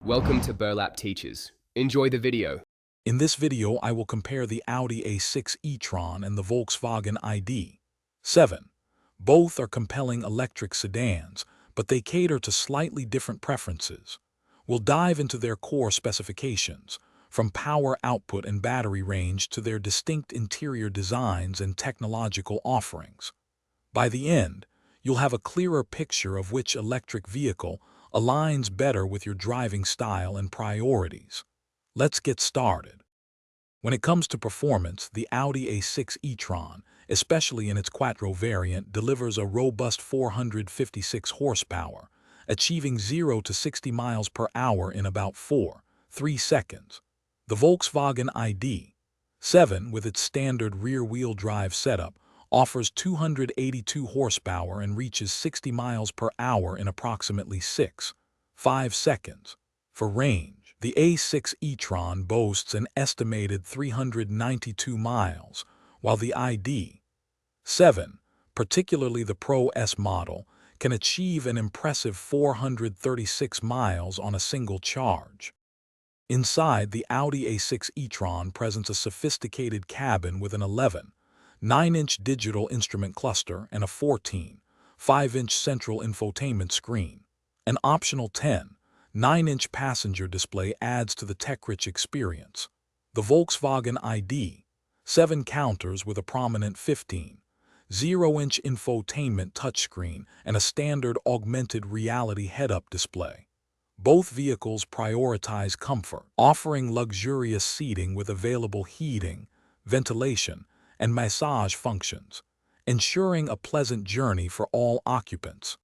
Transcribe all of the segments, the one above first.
Welcome to Burlap Teachers. Enjoy the video. In this video, I will compare the Audi A6 E-Tron and the Volkswagen ID.7. Both are compelling electric sedans, but they cater to slightly different preferences. We'll dive into their core specifications, from power output and battery range to their distinct interior designs and technological offerings. By the end, you'll have a clearer picture of which electric vehicle aligns better with your driving style and priorities. Let's get started. When it comes to performance, the Audi A6 e-tron, especially in its Quattro variant, delivers a robust 456 horsepower, achieving 0 to 60 miles per hour in about 4.3 seconds. The Volkswagen ID.7, with its standard rear-wheel drive setup, offers 282 horsepower and reaches 60 miles per hour in approximately 6.5 seconds. For range, the A6 e-tron boasts an estimated 392 miles, while the ID.7, particularly the Pro S model, can achieve an impressive 436 miles on a single charge. Inside, the Audi A6 e-tron presents a sophisticated cabin with an 11.9-inch digital instrument cluster and a 14.5-inch central infotainment screen. An optional 10.9-inch passenger display adds to the tech-rich experience. The Volkswagen ID.7 counters with a prominent 15.0-inch infotainment touchscreen and a standard augmented reality head-up display. Both vehicles prioritize comfort, offering luxurious seating with available heating, ventilation, and massage functions, ensuring a pleasant journey for all occupants.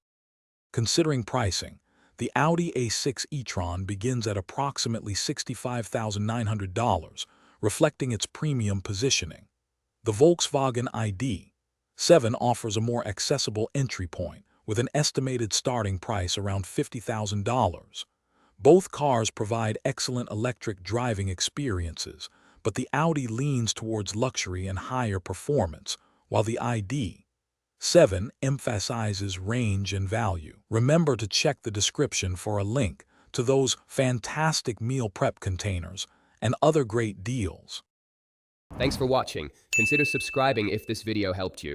Considering pricing, the Audi A6 e-tron begins at approximately $65,900, reflecting its premium positioning. The Volkswagen ID.7 offers a more accessible entry point, with an estimated starting price around $50,000. Both cars provide excellent electric driving experiences, but the Audi leans towards luxury and higher performance, while the ID.7 emphasizes range and value. Remember to check the description for a link to those fantastic meal prep containers and other great deals. Thanks for watching. Consider subscribing if this video helped you.